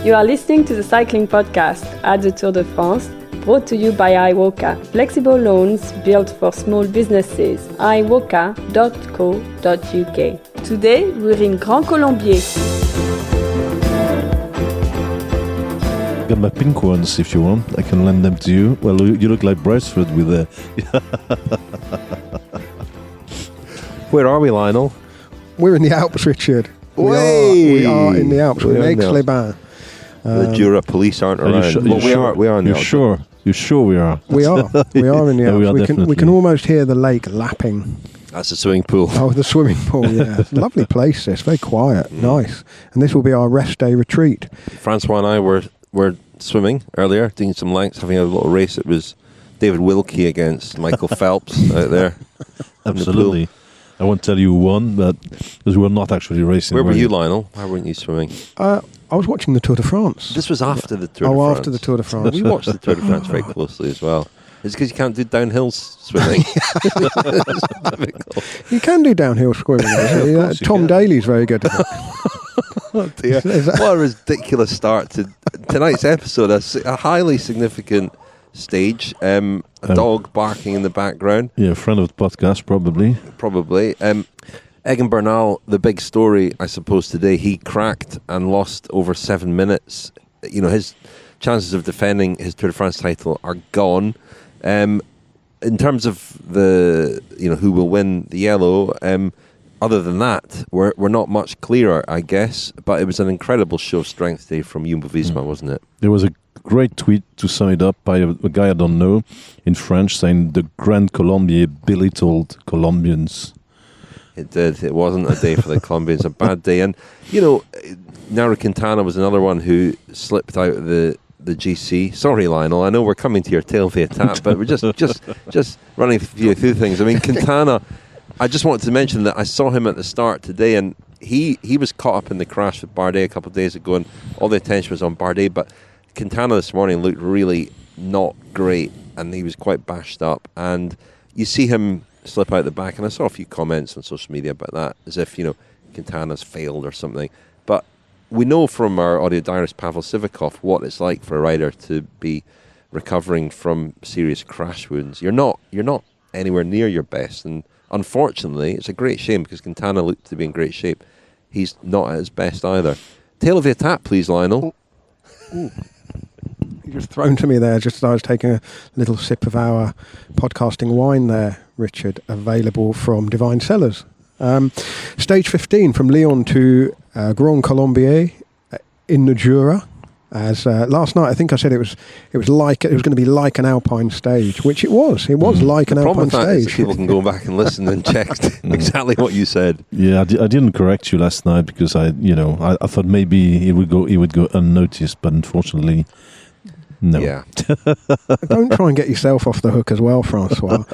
You are listening to the cycling podcast at the Tour de France, brought to you by iWoka, flexible loans built for small businesses. iWoka.co.uk. Today we're in Grand Colombier. I got my pink ones if you want. I can lend them to you. Well, you look like Bracewood with the... Where are we, Lionel? We're in the Alps, Richard. We are in the Alps. We're in Aix-les-Bains. The Jura police aren't around. We are in the Alps. You're sure we are? We are. We are in the Alps. We can almost hear the lake lapping. That's the swimming pool. Oh, the swimming pool, yeah. It's a lovely place, this. Very quiet, nice. And this will be our rest day retreat. François and I were swimming earlier, doing some lengths, having a little race. It was David Wilkie against Michael Phelps out there. Absolutely. I won't tell you who won, but because we were not actually racing. Where were you, Lionel? Why weren't you swimming? I was watching the Tour de France. This was after the Tour de France. Oh, after the Tour de France. We watched the Tour de France very closely as well. It's because you can't do downhill swimming. You can do downhill swimming. Tom Daly's very good at it. Oh dear. What a ridiculous start to tonight's episode. A highly significant stage. A dog barking in the background. Yeah, a friend of the podcast, probably. Egan Bernal, the big story, I suppose, today, he cracked and lost over 7 minutes. You know, his chances of defending his Tour de France title are gone. In terms of the, who will win the yellow, other than that, we're not much clearer, I guess. But it was an incredible show of strength today from Jumbo-Visma, wasn't it? There was a great tweet to sum it up by a guy I don't know in French saying the Grand Colombier belittled Colombians. It did. It wasn't a day for the Colombians, a bad day. And, Nairo Quintana was another one who slipped out of the GC. Sorry, Lionel, I know we're coming to your tail of the attack, but we're just running through things. I mean, Quintana, I just wanted to mention that I saw him at the start today, and he was caught up in the crash with Bardet a couple of days ago, and all the attention was on Bardet, but Quintana this morning looked really not great, and he was quite bashed up, and you see him slip out the back, and I saw a few comments on social media about that, as if, Quintana's failed or something, but we know from our audio diarist Pavel Sivakov what it's like for a rider to be recovering from serious crash wounds. You're not anywhere near your best, and unfortunately, it's a great shame because Quintana looked to be in great shape. He's not at his best either. Tail of the attack, please, Lionel. Ooh. You just thrown to me there just as I was taking a little sip of our podcasting wine there, Richard, available from Divine Cellars. Stage 15 from Lyon to Grand Colombier in the Jura. As last night, I think I said it was going to be like an alpine stage, which it was. It was like an alpine stage. People can go back and listen and check exactly what you said. Yeah, I didn't correct you last night because I thought maybe it would go unnoticed, but unfortunately, no. Yeah. Don't try and get yourself off the hook as well, François.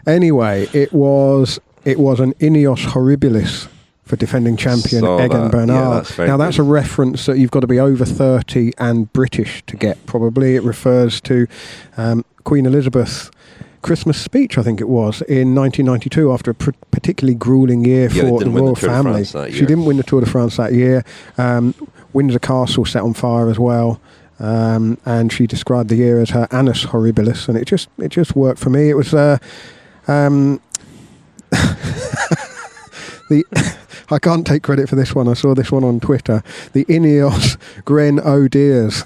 Anyway, it was an Ineos Horribilis for defending champion Egan Bernal. Yeah, that's a reference that you've got to be over 30 and British to get, probably. It refers to Queen Elizabeth's Christmas speech, I think it was, in 1992, after a particularly gruelling year for the royal family. She didn't win the Tour de France that year. Windsor Castle set on fire as well. And she described the year as her annus horribilis, and it just worked for me. It was I can't take credit for this one. I saw this one on Twitter. The Ineos Grenadiers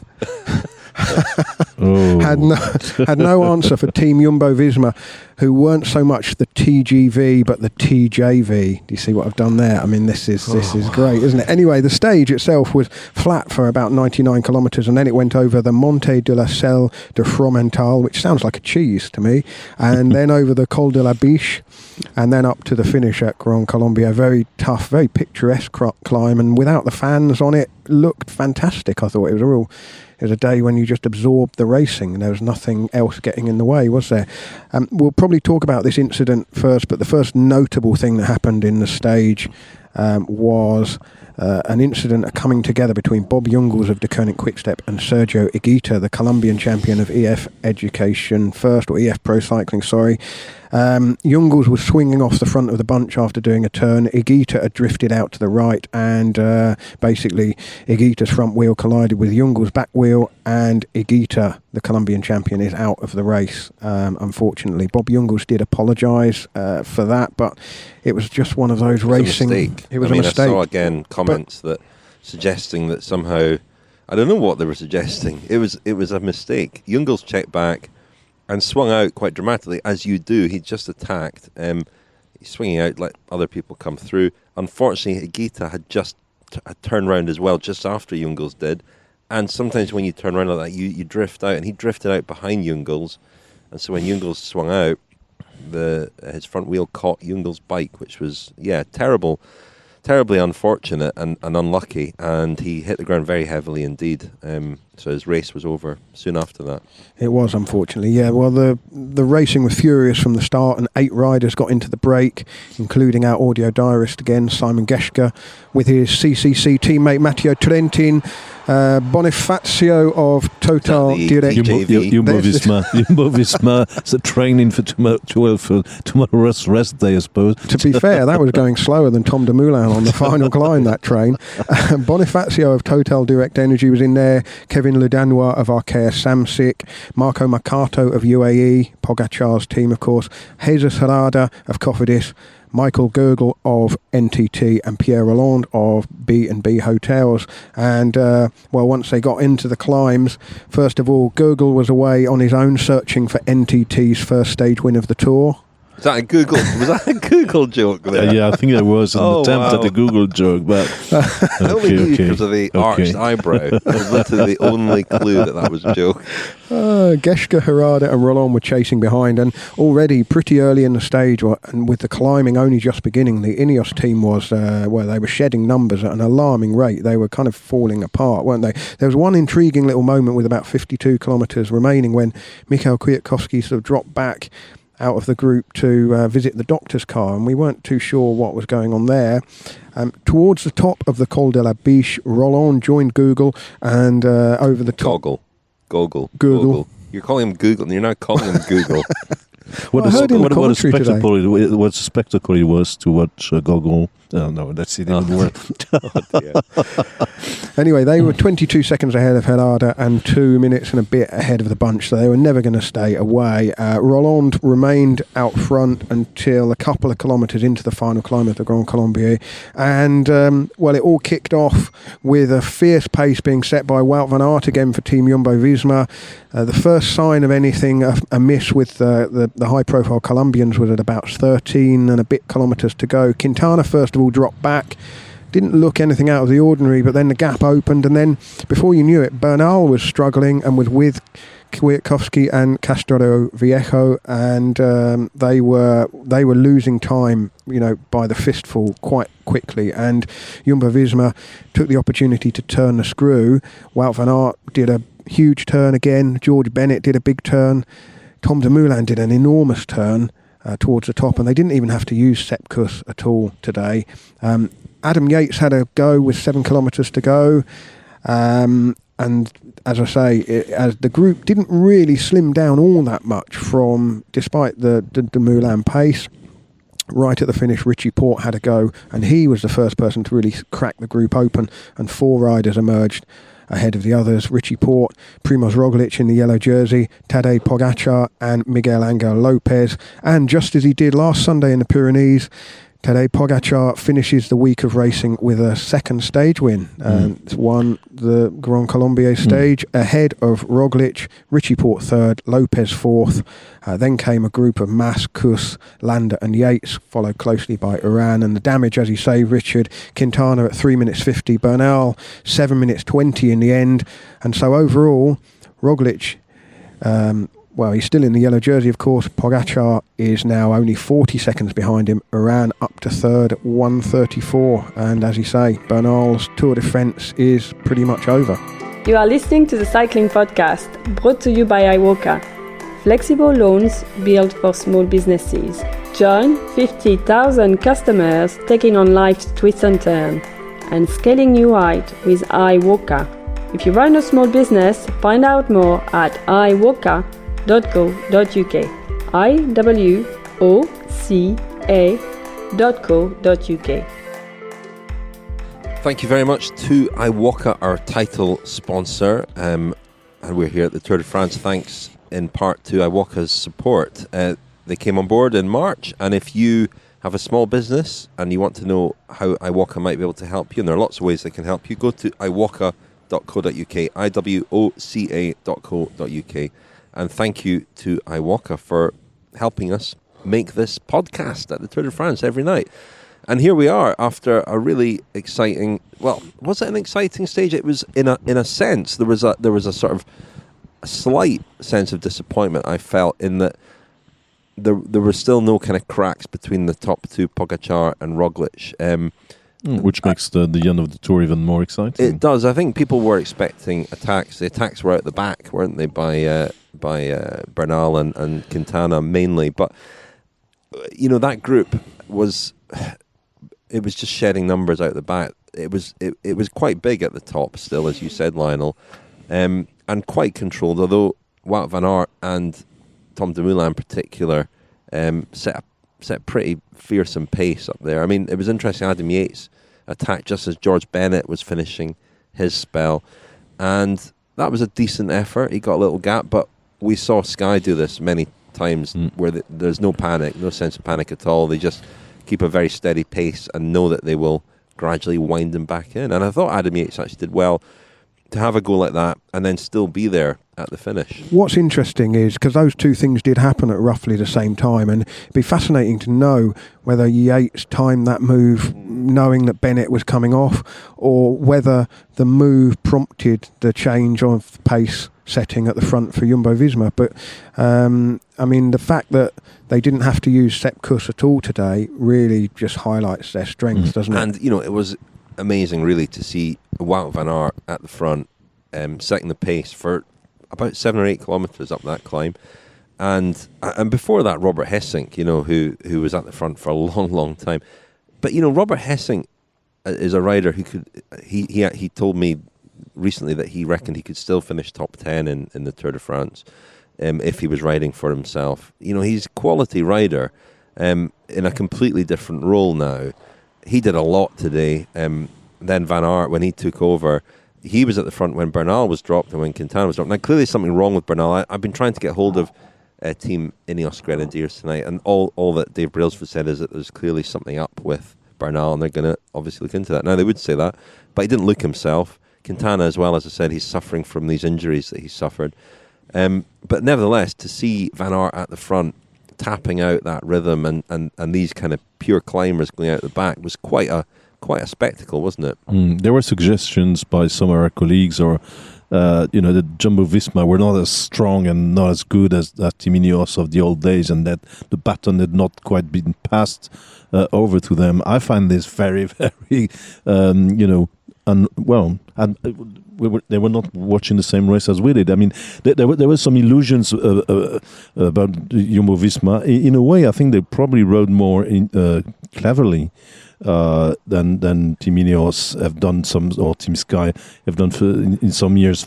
had no answer for Team Jumbo-Visma, who weren't so much the TGV but the TJV. Do you see what I've done there? I mean, this is great, isn't it? Anyway, the stage itself was flat for about 99 kilometres, and then it went over the Monte de la Selle de Fromental, which sounds like a cheese to me, and then over the Col de la Biche, and then up to the finish at Grand Colombier. Very tough, very picturesque climb, and without the fans on it, looked fantastic. I thought it was a day when you just absorbed the racing. There was nothing else getting in the way, was there? We'll probably talk about this incident first, but the first notable thing that happened in the stage was an incident, a coming together between Bob Jungels of De Koning Quickstep and Sergio Higuita, the Colombian champion of EF Education First, or EF Pro Cycling, sorry. Jungels was swinging off the front of the bunch after doing a turn. Higuita had drifted out to the right, and basically Higuita's front wheel collided with Jungels' back wheel, and Higuita, the Colombian champion, is out of the race, unfortunately. Bob Jungels did apologise for that, but it was just one of those racing... It was a mistake. I saw again comments that suggesting that somehow... I don't know what they were suggesting. It was a mistake. Jungels checked back and swung out quite dramatically, as you do. He just attacked. He's swinging out, let other people come through. Unfortunately, Higuita had just turned round as well, just after Jungels did. And sometimes when you turn around like that, you drift out, and he drifted out behind Jungels. And so when Jungels swung out, his front wheel caught Jungels' bike, which was, terribly unfortunate and unlucky, and he hit the ground very heavily indeed. So his race was over soon after that. It was, unfortunately, yeah. Well, the racing was furious from the start, and 8 riders got into the break, including our audio diarist again, Simon Geschke, with his CCC teammate Matteo Trentin, Bonifacio of Total Direct. Jumbo-Visma. It's a training for tomorrow's rest day, I suppose. To be fair, that was going slower than Tom Dumoulin on the final climb, that train. Bonifacio of Total Direct Energy was in there, Kevin Ledanois of Arkea Samsic, Marco Mercato of UAE, Pogacar's team, of course, Jesus Herrada of Cofidis, Michael Gergel of NTT, and Pierre Rolland of B&B Hotels. And, once they got into the climbs, first of all, Gergel was away on his own searching for NTT's first stage win of the Tour. Was that a Google joke there? Yeah, I think it was an attempt at a Google joke, but because of the arched eyebrow. It was literally the only clue that was a joke. Geschke, Herrada and Rolland were chasing behind, and already pretty early in the stage, and with the climbing only just beginning, the Ineos team was they were shedding numbers at an alarming rate. They were kind of falling apart, weren't they? There was one intriguing little moment with about 52 kilometres remaining when Mikhail Kwiatkowski sort of dropped back out of the group to visit the doctor's car, and we weren't too sure what was going on there. Towards the top of the Col de la Biche, Rolland joined Google, and over the top... Google. You're calling him Google, and you're not calling him Google. What a spectacle it was to watch Gogol. Oh, no, that's it. Anyway, they were 22 seconds ahead of Herrada and 2 minutes and a bit ahead of the bunch, so they were never going to stay away. Rolland remained out front until a couple of kilometres into the final climb of the Grand Colombier, and it all kicked off with a fierce pace being set by Wout van Aert again for Team Jumbo-Visma. The first sign of anything amiss with the high-profile Colombians was at about 13 and a bit kilometres to go. Quintana, first of all, dropped back. Didn't look anything out of the ordinary, but then the gap opened, and then, before you knew it, Bernal was struggling and was with Kwiatkowski and Castro Viejo, and they were losing time, by the fistful quite quickly. And Jumbo-Visma took the opportunity to turn the screw. Wout van Aert did a huge turn again. George Bennett did a big turn. Tom Dumoulin did an enormous turn towards the top, and they didn't even have to use Sepkus at all today. Adam Yates had a go with 7 kilometres to go, and as I say, as the group didn't really slim down all that much despite the Dumoulin pace. Right at the finish, Richie Porte had a go, and he was the first person to really crack the group open, and 4 riders emerged ahead of the others. Richie Porte, Primoz Roglic in the yellow jersey, Tadej Pogacar and Miguel Angel Lopez. And just as he did last Sunday in the Pyrenees, Tadej Pogacar finishes the week of racing with a second stage win. Won the Grand Colombier stage ahead of Roglic, Richie Porte third, Lopez fourth. Then came a group of Mas, Kuss, Landa and Yates, followed closely by Uran. And the damage, as you say, Richard, Quintana at 3 minutes 50, Bernal 7 minutes 20 in the end. And so overall, Roglic... he's still in the yellow jersey, of course. Pogacar is now only 40 seconds behind him. Uran up to third, 1:34. And as you say, Bernal's Tour de France is pretty much over. You are listening to the Cycling Podcast, brought to you by iWoka. Flexible loans built for small businesses. Join 50,000 customers taking on life's twists and turns and scaling new heights with iWoka. If you run a small business, find out more at iWoka.co.uk. iWoka. Thank you very much to Iwaka, our title sponsor. And we're here at the Tour de France thanks in part to Iwaka's support. They came on board in March, and if you have a small business and you want to know how Iwaka might be able to help you, and there are lots of ways they can help you, go to iwaka.co.uk, iwoca.co.uk, and thank you to Iwaka for helping us make this podcast at the Tour de France every night. And here we are after a really exciting, well, was it an exciting stage? It was in a sense. There was a sort of a slight sense of disappointment I felt in that there were still no kind of cracks between the top two, Pogacar and Roglic. Which makes the end of the Tour even more exciting. It does. I think people were expecting attacks. The attacks were out the back, weren't they, by Bernal and Quintana mainly. But, you know, that group was... It was just shedding numbers out the back. It was quite big at the top still, as you said, Lionel, and quite controlled. Although Wout van Aert and Tom Dumoulin in particular set pretty fearsome pace up there. I mean, it was interesting. Adam Yates attacked just as George Bennett was finishing his spell, and that was a decent effort. He got a little gap, but we saw Sky do this many times where there's no panic, no sense of panic at all. They just keep a very steady pace and know that they will gradually wind them back in. And I thought Adam Yates actually did well to have a go like that and then still be there at the finish. What's interesting is, because those two things did happen at roughly the same time, and it'd be fascinating to know whether Yates timed that move knowing that Bennett was coming off, or whether the move prompted the change of pace setting at the front for Jumbo-Visma. But I mean, the fact that they didn't have to use Sepp Kuss at all today really just highlights their strength, doesn't it? And, you know, it was amazing really to see Wout van Aert at the front setting the pace for about 7 or 8 kilometres up that climb. And before that, Robert Hessink, you know, who was at the front for a long, long time. But, you know, Robert Hessink is a rider who could... He told me recently that he reckoned he could still finish top 10 in the Tour de France if he was riding for himself. You know, he's a quality rider in a completely different role now. He did a lot today. Then Van Aert, when he took over, he was at the front when Bernal was dropped and when Quintana was dropped. Now, clearly something wrong with Bernal. I've been trying to get hold of Team Ineos Grenadiers tonight, and all that Dave Brailsford said is that there's clearly something up with Bernal, and they're going to obviously look into that. Now, they would say that, but he didn't look himself. Quintana as well, as I said, he's suffering from these injuries that he suffered. But nevertheless, to see Van Aert at the front tapping out that rhythm and these kind of pure climbers going out the back was quite a spectacle, wasn't it? There were suggestions by some of our colleagues, or the Jumbo-Visma were not as strong and not as good as that Team Ineos of the old days, and that the baton had not quite been passed over to them. I find this very, very, they were not watching the same race as we did. I mean, there were some illusions about Jumbo-Visma. In a way, I think they probably rode more cleverly than Team Ineos have done, or Team Sky have done in some years.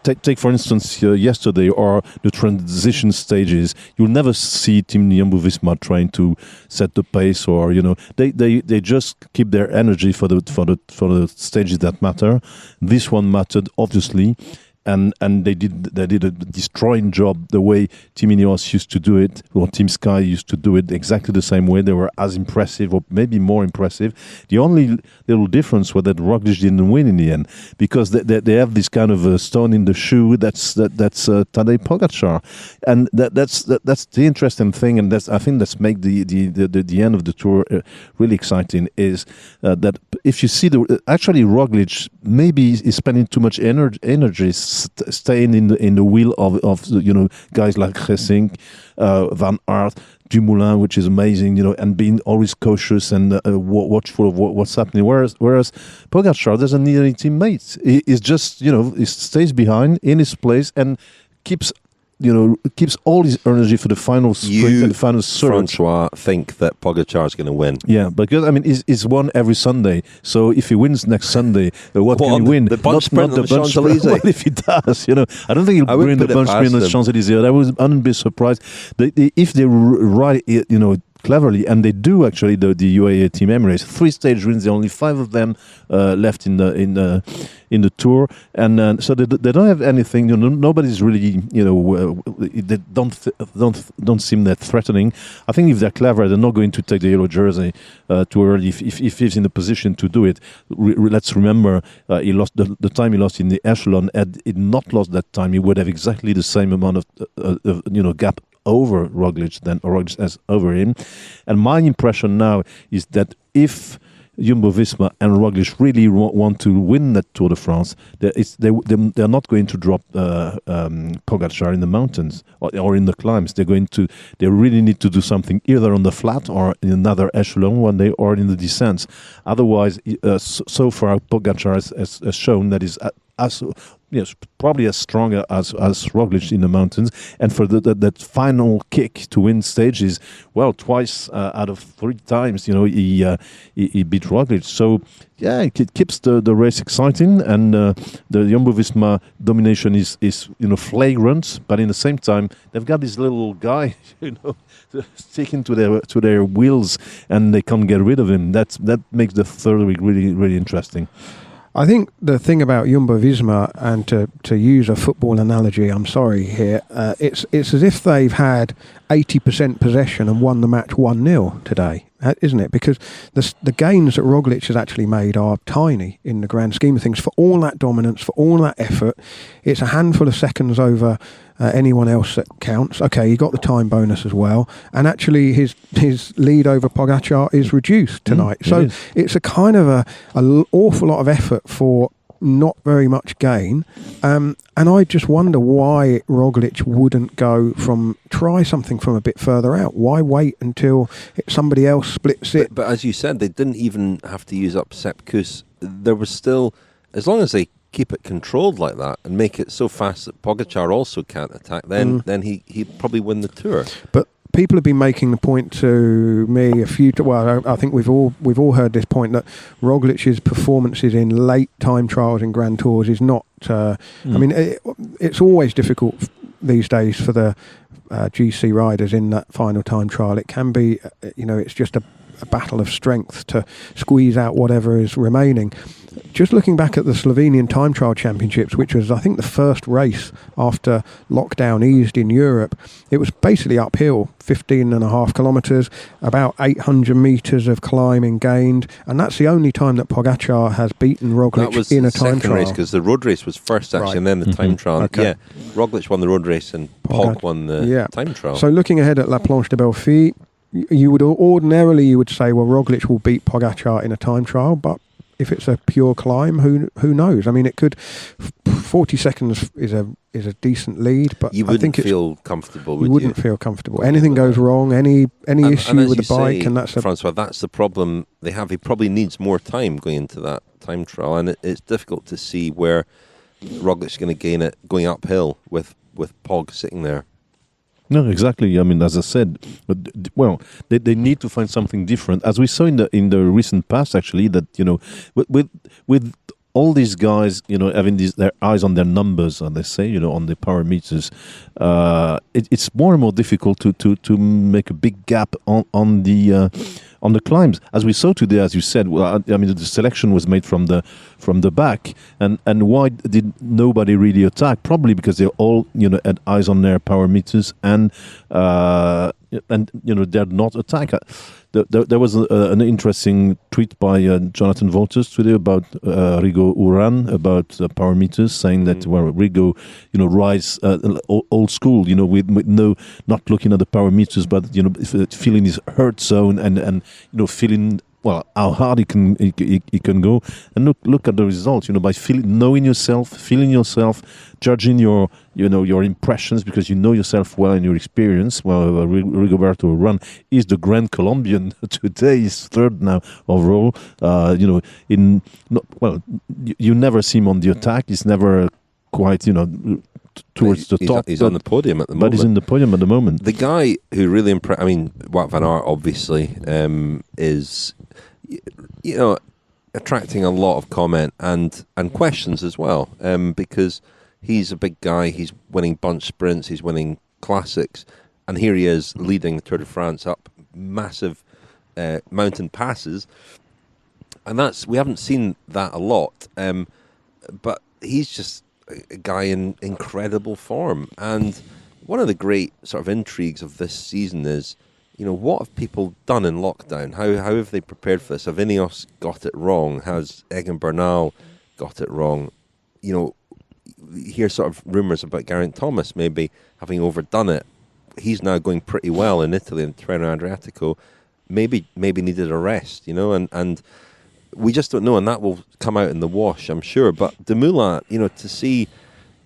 Take for instance yesterday, or the transition stages. You'll never see Team Jumbo-Visma trying to set the pace, or they just keep their energy for the stages that matter. This one mattered obviously. And they did a destroying job the way Team Ineos used to do it, or Team Sky used to do it, exactly the same way. They were as impressive, or maybe more impressive. The only little difference was that Roglic didn't win in the end, because they have this kind of a stone in the shoe. That's Tadej Pogacar, and that's the interesting thing, and I think that's make the end of the Tour really exciting. Is that if you see actually Roglic maybe is spending too much energy staying in the wheel of guys like Hessink, Van Aert, Dumoulin, which is amazing, and being always cautious and watchful of what's happening. Whereas Pogacar doesn't need any teammates. He's just he stays behind in his place and keeps keeps all his energy for the final sprint and the final surge. François, think that Pogacar is going to win. Yeah, because he's won every Sunday. So if he wins next Sunday, what can he win? The bunch sprint on the Champs-Élysées. What if he does? I don't think he'll win the bunch sprint on the Champs-Élysées. I wouldn't be surprised. If they ride it, cleverly, and they do actually. The UAE Team Emirates 3-stage wins. There are only 5 of them left in the tour, and so they don't have anything. Nobody's really they don't seem that threatening. I think if they're clever, they're not going to take the yellow jersey too early. If he's in the position to do it, let's remember he lost the time he lost in the echelon. Had he not lost that time, he would have exactly the same amount of gap over Roglic than Roglic has over him. And my impression now is that if Jumbo-Visma and Roglic really want to win that Tour de France, they're not going to drop Pogacar in the mountains or in the climbs. They really need to do something either on the flat or in another echelon one day or in the descents. Otherwise, so far Pogacar has shown that is probably as strong as Roglic in the mountains, and for that final kick to win stages, twice out of 3 times, he beat Roglic. So it keeps the race exciting, and the Jumbo-Visma domination is flagrant, but in the same time they've got this little guy, sticking to their wheels, and they can't get rid of him. That makes the third week really, really interesting. I think the thing about Jumbo-Visma, and to use a football analogy, I'm sorry here, it's as if they've had 80% possession and won the match 1-0 today, isn't it? Because the gains that Roglic has actually made are tiny in the grand scheme of things. For all that dominance, for all that effort, it's a handful of seconds over anyone else that counts. Okay, he got the time bonus as well, and actually his lead over Pogacar is reduced tonight. So it's a kind of an awful lot of effort for not very much gain, and I just wonder why Roglic wouldn't try something from a bit further out. Why wait until somebody else splits it? But as you said, they didn't even have to use up Sepp Kuss. There was still, as long as they keep it controlled like that and make it so fast that Pogacar also can't attack, then he'd probably win the Tour. But people have been making the point to me I think we've all heard this point, that Roglic's performances in late time trials in Grand Tours is not. I mean, it's always difficult these days for the GC riders in that final time trial. It can be, it's just a battle of strength to squeeze out whatever is remaining. Just looking back at the Slovenian Time Trial Championships, which was, I think, the first race after lockdown eased in Europe, it was basically uphill, 15.5 kilometres, about 800 metres of climbing gained, and that's the only time that Pogacar has beaten Roglic in a time trial. Race, because the road race was first, actually, and then the time trial. Okay. Yeah, Roglic won the road race and Pog won the time trial. So looking ahead at La Planche de Belfi, you would say, well, Roglic will beat Pogacar in a time trial, but if it's a pure climb, who knows? I mean, it could. 40 seconds is a decent lead, but you wouldn't feel comfortable. You wouldn't feel comfortable. Anything goes wrong, any issue with the bike, and that's François. That's the problem they have. He probably needs more time going into that time trial, and it's difficult to see where Roglic's going to gain it going uphill with Pog sitting there. No, exactly. I mean, as I said, they need to find something different, as we saw in the recent past. Actually, that with all these guys, having their eyes on their numbers, and they say, on the power meters, it's more and more difficult to make a big gap on the climbs, as we saw today. As you said, the selection was made from the back, and why did nobody really attack? Probably because they all had eyes on their power meters, and dared not attack. There was an interesting tweet by Jonathan Wolters today about Rigo Uran about power meters, saying that Rigo, rides old school, with no, not looking at the power meters, but feeling his hurt zone and feeling how hard he can go, and look at the results. By knowing yourself, feeling yourself, judging your impressions, because you know yourself well and your experience. Well, Rigoberto Urán is the Grand Colombian today. He's third now overall. You never see him on the attack. He's never quite towards the top. He's on the podium at the moment. But he's in the podium at the moment. The guy who really impressed, I mean, Wout van Aert obviously is, attracting a lot of comment and questions as well, because he's a big guy. He's winning bunch sprints. He's winning classics, and here he is leading the Tour de France up massive mountain passes, and we haven't seen that a lot. But he's just a guy in incredible form. And one of the great sort of intrigues of this season is, what have people done in lockdown? How have they prepared for this? Have Ineos got it wrong? Has Egan Bernal got it wrong? You hear sort of rumours about Geraint Thomas maybe having overdone it. He's now going pretty well in Italy in Tirreno Adriatico. Maybe needed a rest, and we just don't know, and that will come out in the wash, I'm sure. But Dumoulin, to see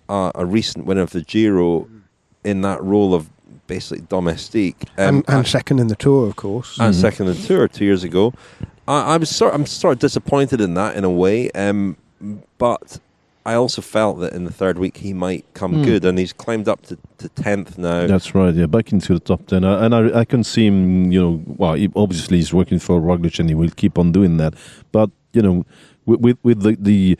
a recent winner of the Giro in that role of basically domestique, and second in the Tour, of course, and second in the Tour 2 years ago, I'm sort of disappointed in that in a way, but I also felt that in the third week he might come good, and he's climbed up to 10th now. That's right, yeah, back into the top 10. And I can see him, obviously he's working for Roglic and he will keep on doing that. But, with the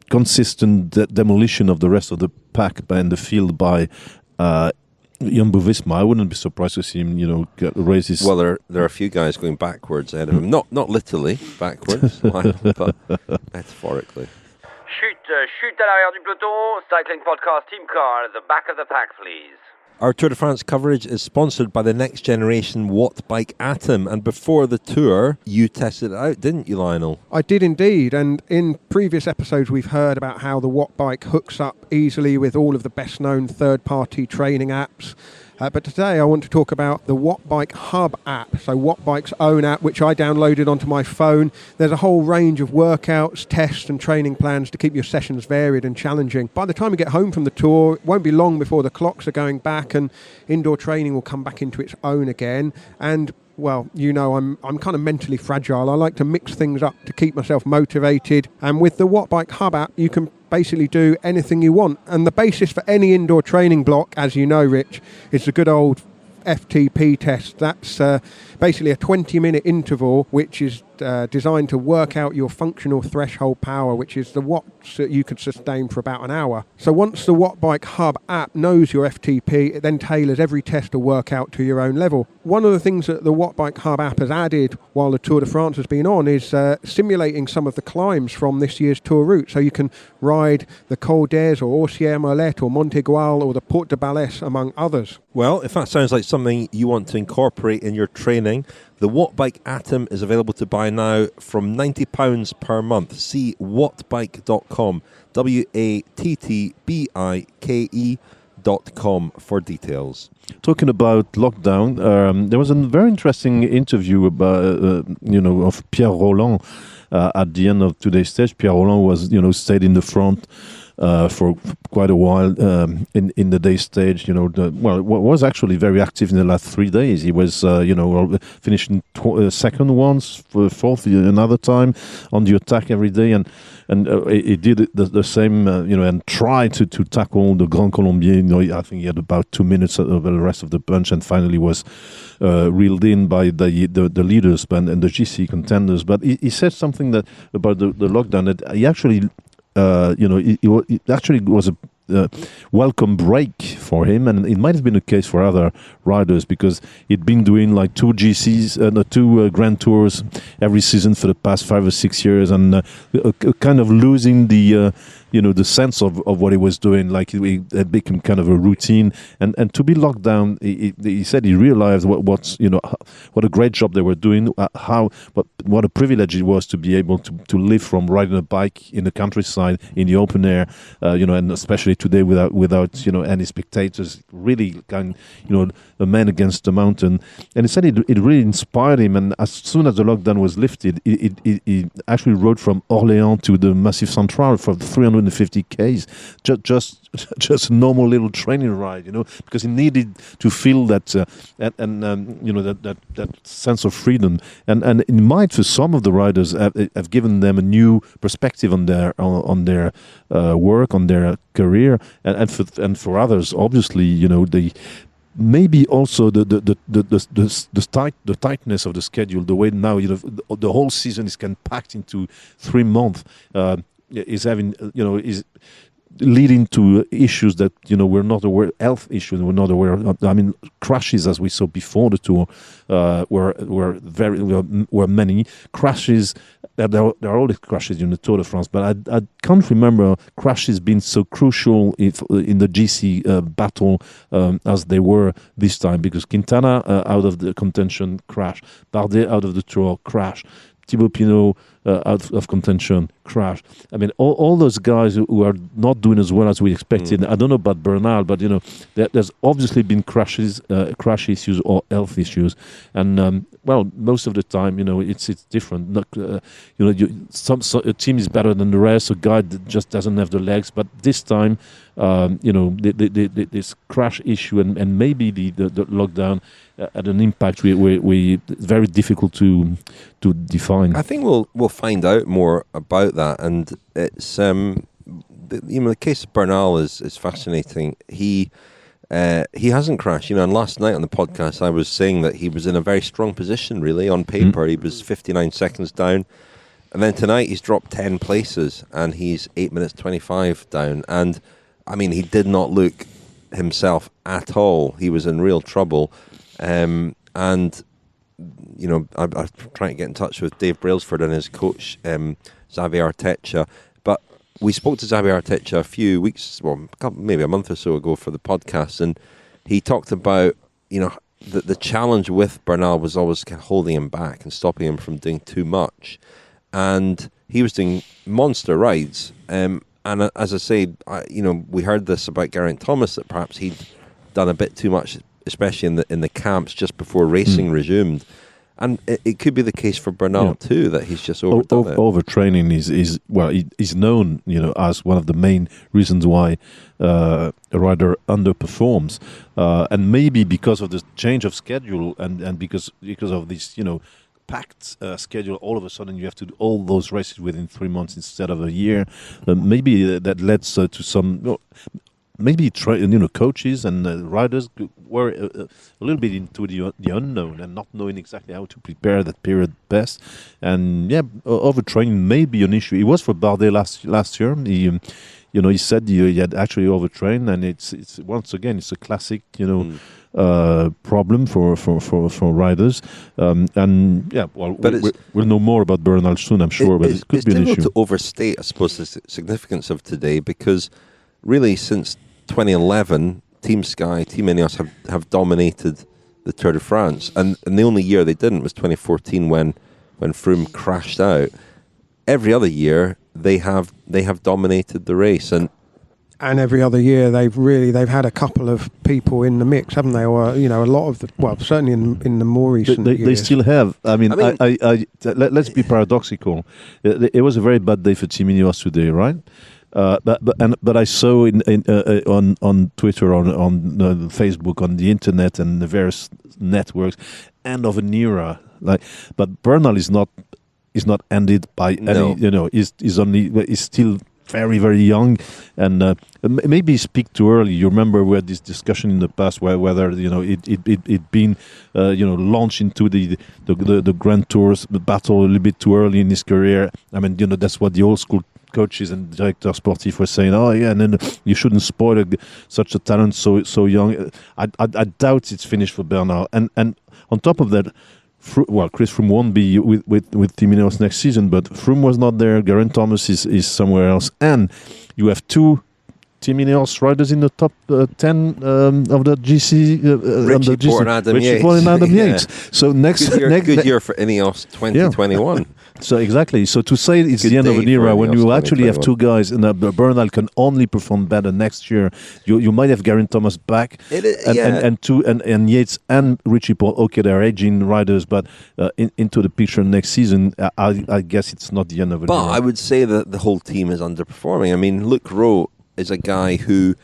consistent demolition of the rest of the pack and the field by Jumbo-Visma, I wouldn't be surprised to see him, raise his... Well, there are a few guys going backwards ahead of him. Not literally backwards, but metaphorically. Chute à l'arrière du peloton, cycling podcast team car at the back of the pack, please. Our Tour de France coverage is sponsored by the next generation Wattbike Atom, and before the Tour, you tested it out, didn't you, Lionel? I did indeed, and in previous episodes we've heard about how the Wattbike hooks up easily with all of the best-known third-party training apps. But today I want to talk about the Wattbike Hub app, so Wattbike's own app, which I downloaded onto my phone. There's a whole range of workouts, tests and training plans to keep your sessions varied and challenging. By the time you get home from the tour, it won't be long before the clocks are going back and indoor training will come back into its own again. And well, I'm kind of mentally fragile. I like to mix things up to keep myself motivated. And with the Wattbike Hub app, you can basically do anything you want. And the basis for any indoor training block, as you know, Rich, is the good old FTP test. That's basically a 20-minute interval which is designed to work out your functional threshold power, which is the watts that you could sustain for about an hour. So once the Wattbike Hub app knows your FTP, it then tailors every test or workout to your own level. One of the things that the Wattbike Hub app has added while the Tour de France has been on is simulating some of the climbs from this year's Tour route. So you can ride the Col d'Ez or Orsières-Merlet or Montegual or the Porte de Balès, among others. Well, if that sounds like something you want to incorporate in your training, the Wattbike Atom is available to buy now from £90 per month. See wattbike.com, wattbike.com for details. Talking about lockdown, there was a very interesting interview about, of Pierre Rolland at the end of today's stage. Pierre Rolland was, stayed in the front for quite a while in the day stage. Was actually very active in the last 3 days. He was, finishing second once, fourth another time on the attack every day, and he did the same, and tried to tackle the Grand Colombier. I think he had about 2 minutes of the rest of the bunch, and finally was reeled in by the leaders and the GC contenders. But he said something about the lockdown that he actually. It actually was a welcome break for him, and it might have been the case for other riders because he'd been doing like two Grand Tours every season for the past 5 or 6 years, and kind of losing the sense of what he was doing. Like it had become kind of a routine, and to be locked down, he said he realized what a great job they were doing, what a privilege it was to be able to live from riding a bike in the countryside in the open air, and especially today without any spectators, really kind a man against the mountain. And he said it really inspired him, and as soon as the lockdown was lifted, he actually rode from Orléans to the Massif Central for 300 250 Ks, just a normal little training ride, because he needed to feel that that sense of freedom, and it might for some of the riders have given them a new perspective on their work, on their career, and for others, obviously, they. Maybe also the tightness of the schedule, the way now the whole season is packed into 3 months, is having is leading to issues that we're not aware, health issues we're not aware of. I mean, crashes, as we saw before the tour, were many crashes. There are always crashes in the Tour de France, but I can't remember crashes being so crucial in the GC battle as they were this time, because Quintana out of the contention, crash. Bardet out of the Tour, crash. Thibaut Pinot out of contention, crash. I mean, all those guys who are not doing as well as we expected. I don't know about Bernal, but there's obviously been crash issues or health issues, and most of the time, it's different. A team is better than the rest. A guy that just doesn't have the legs, but this time, this crash issue and maybe the lockdown had an impact. We very difficult to define. I think we'll find out more about that, and it's the case of Bernal is fascinating. He hasn't crashed, and last night on the podcast I was saying that he was in a very strong position, really, on paper. He was 59 seconds down, and then tonight he's dropped 10 places and he's 8 minutes 25 down, and I mean, he did not look himself at all. He was in real trouble, and I'm trying to get in touch with Dave Brailsford and his coach, Xavier Artecha. But we spoke to Xavier Artecha a few weeks, maybe a month or so ago for the podcast, and he talked about, the challenge with Bernal was always kind of holding him back and stopping him from doing too much. And he was doing monster rides. And as I say, we heard this about Geraint Thomas, that perhaps he'd done a bit too much, especially in the camps just before racing resumed. And it could be the case for Bernal too, that he's just overdone it. Overtraining is known, as one of the main reasons why a rider underperforms, and maybe because of the change of schedule and because of this, packed schedule. All of a sudden, you have to do all those races within 3 months instead of a year. Maybe that led to some. Maybe coaches and riders were a little bit into the unknown and not knowing exactly how to prepare that period best. And overtraining may be an issue. It was for Bardet last year. He said he had actually overtrained, and it's once again it's a classic problem for riders. We'll know more about Bernal soon, I'm sure. But it could be an issue. It's difficult to overstate, I suppose, the significance of today, because really, since 2011, Team Sky, Team Ineos have dominated the Tour de France, and the only year they didn't was 2014 when Froome crashed out. Every other year they have dominated the race, and every other year they've had a couple of people in the mix, haven't they? Or a lot of certainly in the more recent years. They still have. I mean, let's be paradoxical. It was a very bad day for Team Ineos today, right? But I saw on Twitter, on Facebook, on the internet, and the various networks, end of an era. But Bernal is not ended by any. He's still very, very young, and maybe speak too early. You remember we had this discussion in the past whether it been launched into the Grand Tours battle a little bit too early in his career. I mean, that's what the old school coaches and directors sportifs were saying, and then you shouldn't spoil such a talent so young. I doubt it's finished for Bernal. And on top of that, Chris Froome won't be with Team Ineos next season, but Froome was not there. Geraint Thomas is somewhere else, and you have two Team Ineos riders in the top 10 of the GC. Richie Porte and Adam Yates. So good year for Ineos 2021. So exactly. So to say it's Good the end of day an era for when Ineos you actually have 2021. two guys, and Bernal can only perform better next year. You might have Geraint Thomas back, and Yates and Richie Paul. Okay, they're aging riders, but into the picture next season, I guess it's not the end of an era. But I would say that the whole team is underperforming. I mean, Luke Rowe is a guy who,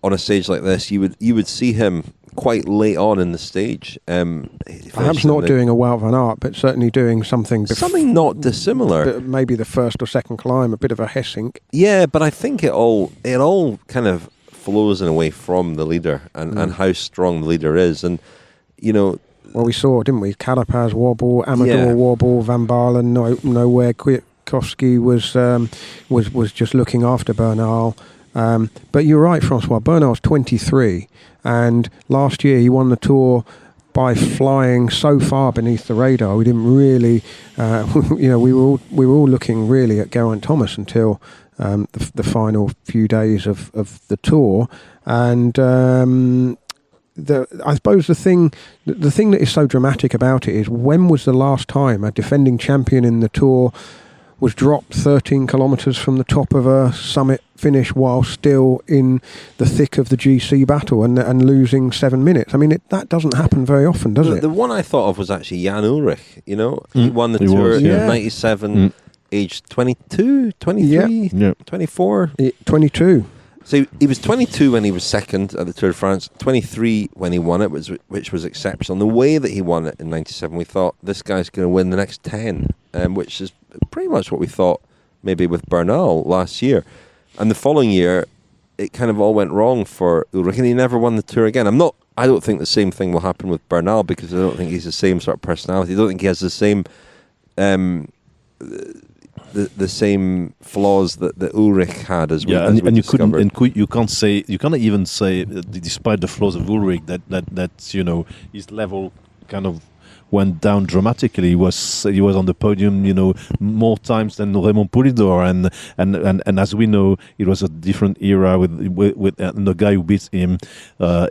on a stage like this, you would see him quite late on in the stage. Perhaps not doing a Wout van Aert, but certainly doing something not dissimilar. Maybe the first or second climb, a bit of a Hessink. Yeah, but I think it all kind of flows in a way from the leader and how strong the leader is. And, you know... Well, we saw, didn't we? Carapaz wobble, Amador wobble, Van Baarle nowhere. Kwiatkowski was just looking after Bernal. But you're right, François. Bernal's 23, and last year he won the Tour by flying so far beneath the radar. We didn't really, we were all looking really at Geraint Thomas until the final few days of the Tour, and I suppose the thing that is so dramatic about it is, when was the last time a defending champion in the Tour was dropped 13 kilometres from the top of a summit finish while still in the thick of the GC battle and losing 7 minutes? I mean, that doesn't happen very often, does it? The one I thought of was actually Jan Ullrich. You know, he won the Tour in 97, aged 22, 23, 24. 22. So he was 22 when he was second at the Tour de France, 23 when he won it, which was exceptional. And the way that he won it in 97, we thought, this guy's going to win the next 10, which is pretty much what we thought maybe with Bernal last year. And the following year, it kind of all went wrong for Ullrich, and he never won the Tour again. I don't think the same thing will happen with Bernal, because I don't think he's the same sort of personality. I don't think he has the same... The same flaws that Ullrich had as well. And you cannot even say, despite the flaws of Ullrich, that his level kind of went down dramatically. He was on the podium, more times than Raymond Poulidor, and as we know, it was a different era with and the guy who beats him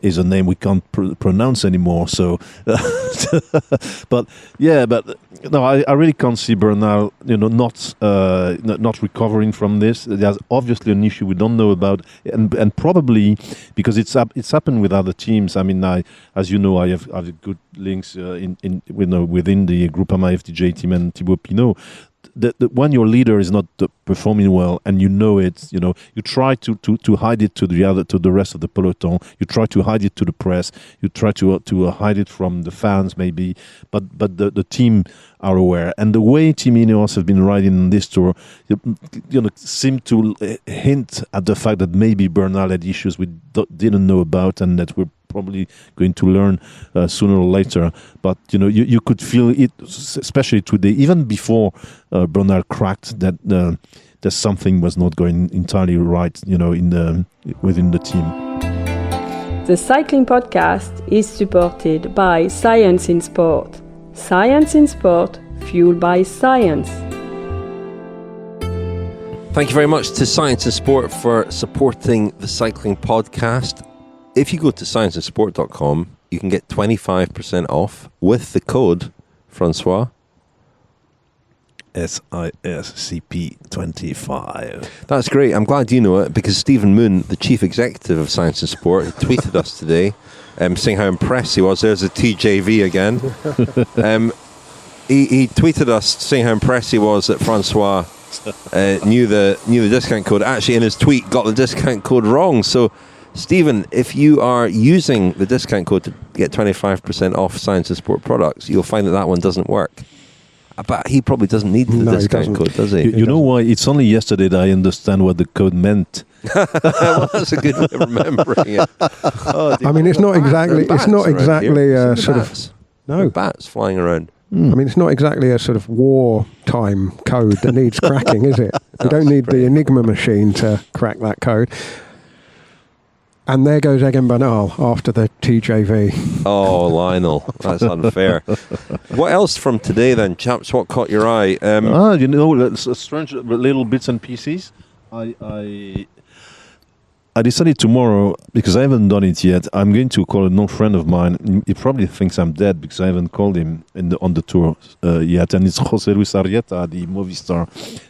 is a name we can't pronounce anymore. So, I really can't see Bernal, not recovering from this. There's obviously an issue we don't know about, and probably because it's happened with other teams. I mean, I have good links within the Groupama FDJ team and Thibaut Pinot. When your leader is not performing well, and it, you try to hide it to the rest of the peloton. You try to hide it to the press. You try to hide it from the fans, maybe. But the team are aware, and the way Team Ineos have been riding this Tour, seem to hint at the fact that maybe Bernal had issues we didn't know about, and that we're probably going to learn sooner or later. But you could feel it, especially today, even before Bernal cracked, that something was not going entirely right, within the team. The Cycling Podcast is supported by Science in Sport. Science in Sport, fueled by science. Thank you very much to Science in Sport for supporting the Cycling Podcast. If you go to scienceandsport.com, you can get 25% off with the code, François. SISCP25. That's great. I'm glad you know it, because Stephen Moon, the chief executive of Science and Sport, tweeted us today saying how impressed he was. There's a TJV again. He tweeted us saying how impressed he was that François knew the discount code. Actually, in his tweet, got the discount code wrong. So, Stephen, if you are using the discount code to get 25% off Science and Sport products, you'll find that one doesn't work. But he probably doesn't need the discount code, does he? You know why? It's only yesterday that I understand what the code meant. Well, that's a good way of remembering it. I mean, it's not exactly a sort of... No. Bats flying around. I mean, it's not exactly a sort of wartime code that needs cracking, is it? You don't need the Enigma machine to crack that code. And there goes Egan Bernal after the TJV. Oh, Lionel, that's unfair. What else from today then, chaps? What caught your eye? Strange little bits and pieces. I decided tomorrow, because I haven't done it yet, I'm going to call an old friend of mine. He probably thinks I'm dead because I haven't called him on the tour yet. And it's José Luis Arrieta, the Movistar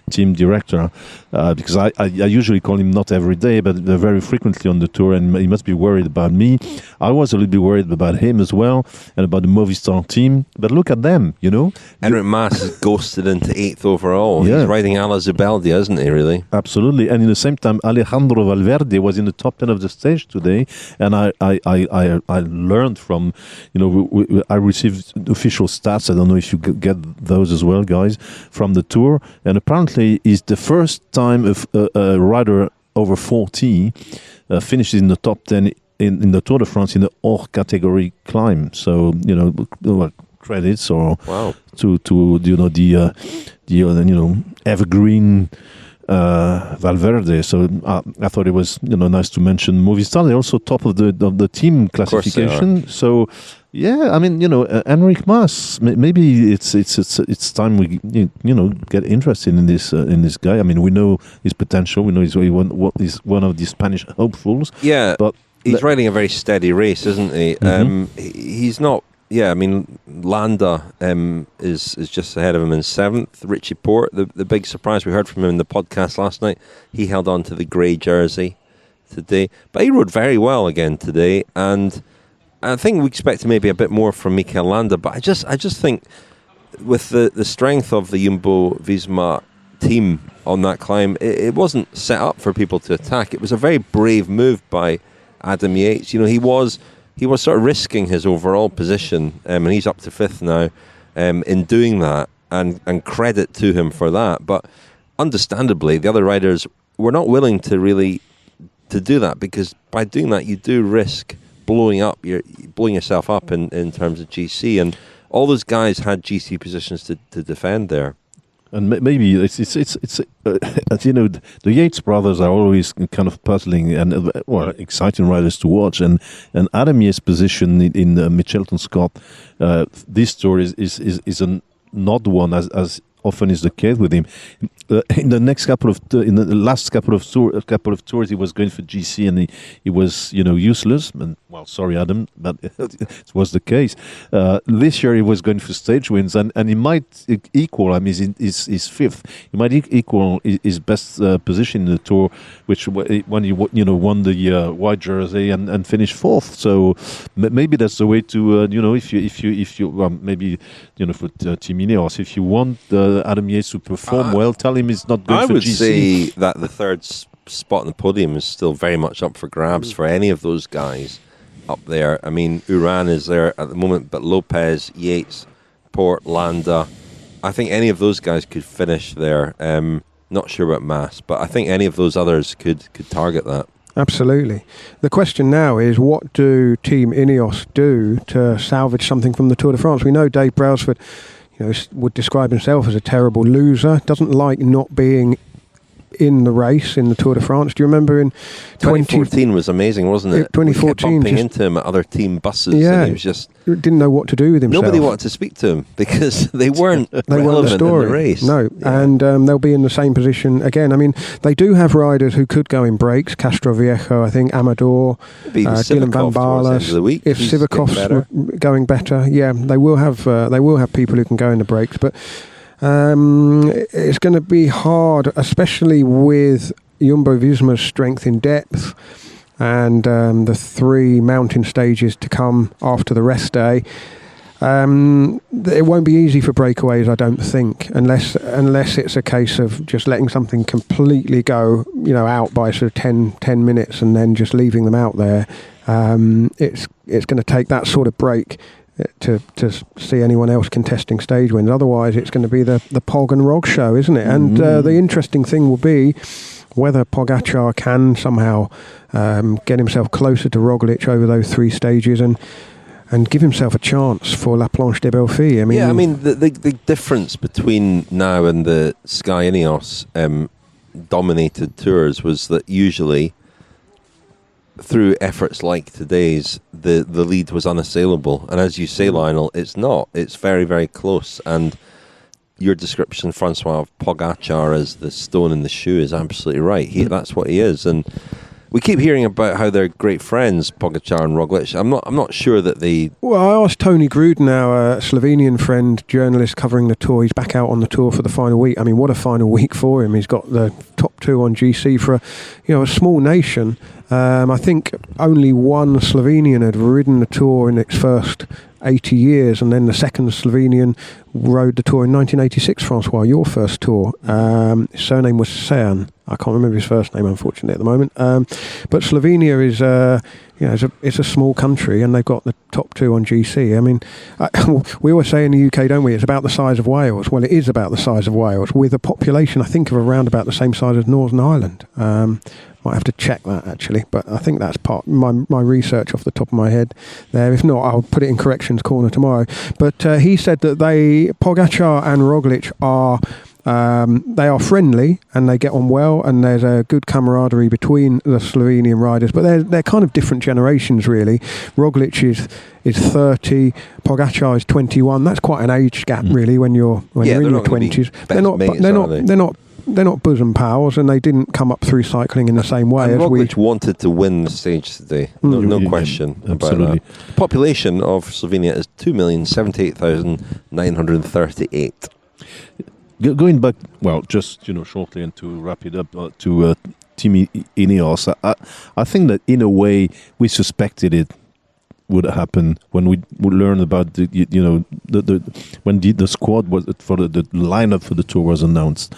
team director, because I usually call him not every day, but very frequently on the tour, and he must be worried about me. I was a little bit worried about him as well, and about the Movistar team. But look at them, you know. Enric Mas is ghosted into 8th overall. Yeah. He's riding Ala Zubeldia, isn't he, really? Absolutely. And in the same time, Alejandro Valverde was in the top 10 of the stage today, and I learned from, you know, I received official stats. I don't know if you get those as well, guys, from the tour, and apparently it's the first time a rider over 40 finishes in the top 10 in the Tour de France in the hors category climb. So, you know, credits or wow. to you know the evergreen Valverde. So I thought it was, you know, nice to mention Movistar. They're also top of the team classification. So yeah, I mean, you know, Enric Mas. Maybe it's time we get interested in this guy. I mean, we know his potential. We know he's one of the Spanish hopefuls. Yeah, but he's riding a very steady race, isn't he? Mm-hmm. He's not. Yeah, I mean, Landa is just ahead of him in 7th. Richie Porte, the big surprise we heard from him in the podcast last night, he held on to the grey jersey today. But he rode very well again today, and I think we expected maybe a bit more from Mikel Landa. But I just think with the strength of the Jumbo-Visma team on that climb, it wasn't set up for people to attack. It was a very brave move by Adam Yates. You know, he was sort of risking his overall position, and he's up to 5th now in doing that, and credit to him for that. But understandably, the other riders were not willing to do that, because by doing that, you do risk blowing yourself up in terms of GC, and all those guys had GC positions to defend there. And maybe it's you know, the Yates brothers are always kind of puzzling and exciting riders to watch, and Adam Yates' position in Mitchelton Scott this tour is an odd one, as often is the case with him. In the last couple of tours, he was going for GC, and he was, you know, useless. And well, sorry, Adam, but it was the case. This year he was going for stage wins, and he might equal. I mean, he's 5th. He might equal his best position in the tour, which when he won the white jersey and finished 4th. So maybe that's the way to if you maybe, you know, for Team Ineos, if you want Adam Yates to perform well, tell him he's not going for GC. I would say that the third spot on the podium is still very much up for grabs for any of those guys up there. I mean, Uran is there at the moment, but Lopez, Yates, Porte, Landa, I think any of those guys could finish there. Not sure about Mas, but I think any of those others could target that. Absolutely. The question now is, what do Team Ineos do to salvage something from the Tour de France? We know Dave Brailsford, you know, would describe himself as a terrible loser, doesn't like not being in the race in the Tour de France. Do you remember in 2014 was amazing, wasn't it? 2014, we kept bumping into him at other team buses, and he was just didn't know what to do with himself. Nobody wanted to speak to him because they weren't relevant in the race. No, yeah. And they'll be in the same position again. I mean, they do have riders who could go in breaks. Castroviejo, I think, Amador, Dylan Van Baarle. If Sivakov's going better, yeah, they will have people who can go in the breaks, but. It's going to be hard, especially with Jumbo-Visma's strength in depth and the 3 mountain stages to come after the rest day. It won't be easy for breakaways, I don't think, unless it's a case of just letting something completely go, you know, out by sort of 10 minutes and then just leaving them out there. It's going to take that sort of break to see anyone else contesting stage wins. Otherwise, it's going to be the Pog and Rog show, isn't it? And the interesting thing will be whether Pogacar can somehow get himself closer to Roglic over those 3 stages and give himself a chance for La Planche des Belles Filles. I mean, the difference between now and the Sky Ineos dominated tours was that usually, through efforts like today's, the lead was unassailable. And as you say, Lionel, it's not. It's very, very close. And your description, François, of Pogacar as the stone in the shoe is absolutely right. That's what he is. And We keep hearing about how they're great friends, Pogacar and Roglic. I'm not sure that they... Well, I asked Tony Gruden, our Slovenian friend, journalist covering the Tour. He's back out on the Tour for the final week. I mean, what a final week for him. He's got the top 2 on GC for a small nation. I think only one Slovenian had ridden the Tour in its first 80 years, and then the second Slovenian rode the Tour in 1986, François, your first Tour. His surname was Cern. I can't remember his first name, unfortunately, at the moment. But Slovenia is it's a small country, and they've got the top 2 on GC. I mean, we always say in the UK, don't we, it's about the size of Wales. Well, it is about the size of Wales, with a population, I think, of around about the same size as Northern Ireland. Might have to check that, actually, but I think that's part my research off the top of my head there. If not, I'll put it in corrections corner tomorrow. But he said that Pogacar and Roglic they are friendly and they get on well, and there's a good camaraderie between the Slovenian riders, but they're kind of different generations, really. Roglic is 30, Pogacar is 21. That's quite an age gap, really, when you're in your 20s. They're not bosom pals, and they didn't come up through cycling in the same way. And as Roglic wanted to win the stage today. No question about that. The population of Slovenia is 2,078,938. Going back, well, just shortly, and to wrap it up to Team Ineos, I think that in a way we suspected it would happen when we would learn about when the squad was for the lineup for the Tour was announced.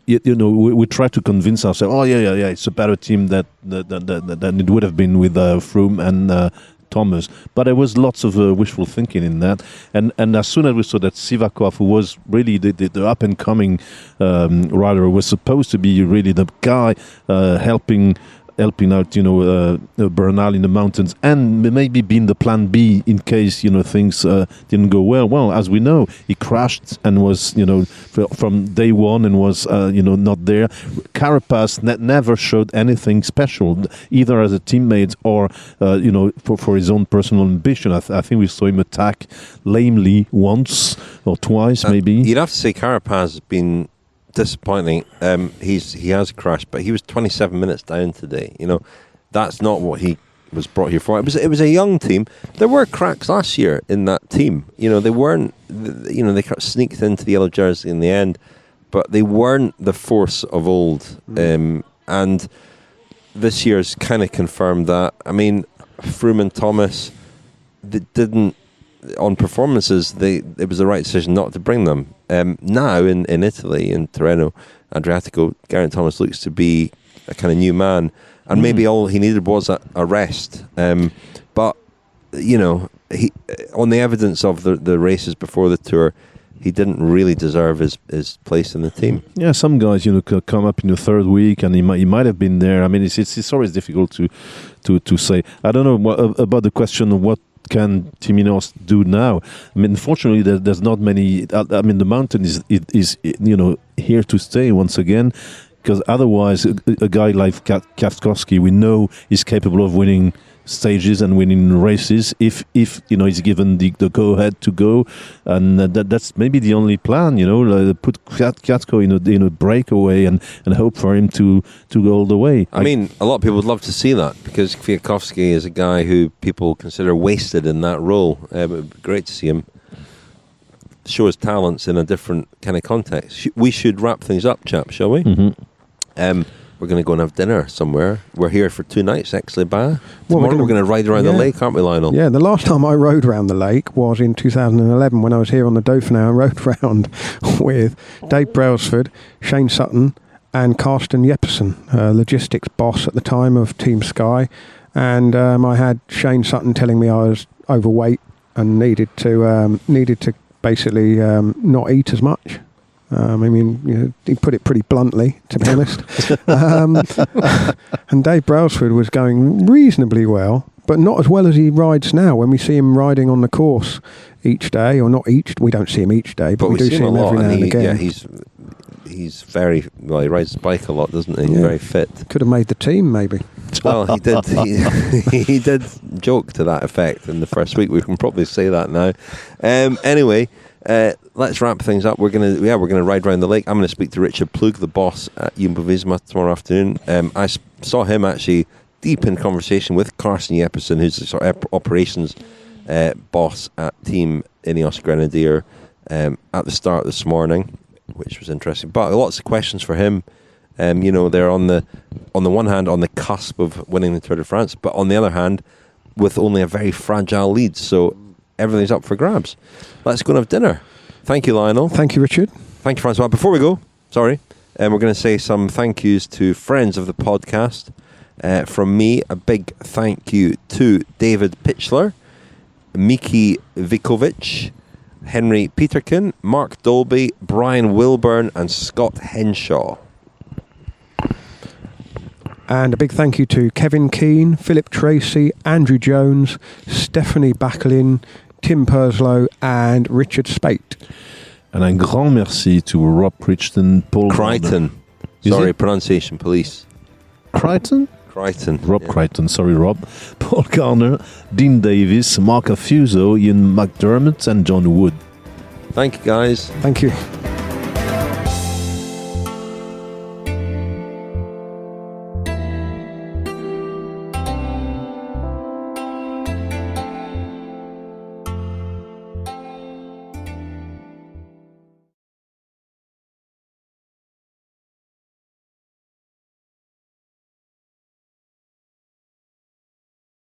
We try to convince ourselves, it's a better team than it would have been with Froome and Thomas, but there was lots of wishful thinking in that, and as soon as we saw that Sivakov, who was really the up and coming rider, was supposed to be really the guy helping out, Bernal in the mountains, and maybe being the plan B in case, things didn't go well. Well, as we know, he crashed and was, from day one, and was, not there. Carapaz never showed anything special, either as a teammate or, for his own personal ambition. I think we saw him attack lamely once or twice, maybe. You'd have to say Carapaz has been disappointing. He has crashed, but he was 27 minutes down today. That's not what he was brought here for. It was a young team. There were cracks last year in that team. They weren't. They sneaked into the yellow jersey in the end, but they weren't the force of old. And this year's kind of confirmed that. I mean, Froome and Thomas, they didn't. On performances, it was the right decision not to bring them. Now in Italy, in Tirreno Adriatico, Geraint Thomas looks to be a kind of new man, and maybe all he needed was a rest. But he, on the evidence of the races before the Tour, he didn't really deserve his place in the team. Yeah, some guys could come up in the third week, and he might have been there. I mean, it's always difficult to say. I don't know about the question of what can Team Ineos do now. I mean, unfortunately, there's not many. I mean, the mountain is here to stay once again, because otherwise, a guy like Kwiatkowski, we know, is capable of winning stages and winning races if he's given the go ahead to go, and that's maybe the only plan. Put Kwiatko in a breakaway and hope for him to go all the way. I mean, a lot of people would love to see that, because Kwiatkowski is a guy who people consider wasted in that role. It would be great to see him show his talents in a different kind of context. We should wrap things up, chaps, shall we? Mm-hmm. We're going to go and have dinner somewhere. We're here for 2 nights, Aix-les-Bains. Tomorrow we're going to ride around the lake, aren't we, Lionel? Yeah, the last time I rode around the lake was in 2011 when I was here on the Dauphiné. I rode round with Dave Brailsford, Shane Sutton and Carsten Jeppesen, logistics boss at the time of Team Sky. And I had Shane Sutton telling me I was overweight and needed to basically not eat as much. I mean, he put it pretty bluntly, to be honest. And Dave Brailsford was going reasonably well, but not as well as he rides now. When we see him riding on the course each day, or not each, we don't see him each day, but we do see him every now and again. Yeah, he's very well. He rides his bike a lot, doesn't he? Yeah. Very fit. Could have made the team, maybe. Well, he did. He did joke to that effect in the first week. We can probably say that now. Anyway. let's wrap things up. We're gonna ride around the lake. I'm gonna speak to Richard Plug, the boss at Jumbo-Visma, tomorrow afternoon. I saw him actually deep in conversation with Carson Jeppesen, who's the sort of operations boss at Team Ineos Grenadier, at the start this morning, which was interesting. But lots of questions for him. They're on the one hand on the cusp of winning the Tour de France, but on the other hand, with only a very fragile lead, so everything's up for grabs. Let's go and have dinner. Thank you, Lionel. Thank you, Richard. Thank you, François. Before we go, we're going to say some thank yous to friends of the podcast. From me, a big thank you to David Pitchler, Miki Vikovic, Henry Peterkin, Mark Dolby, Brian Wilburn, and Scott Henshaw. And a big thank you to Kevin Keane, Philip Tracy, Andrew Jones, Stephanie Backlin, Tim Purslow, and Richard Spate. And un grand merci to Rob Crichton, Paul Crichton. Sorry, pronunciation police. Crichton? Crichton. Rob Crichton, sorry Rob. Paul Garner, Dean Davis, Mark Affuso, Ian McDermott, and John Wood. Thank you, guys. Thank you.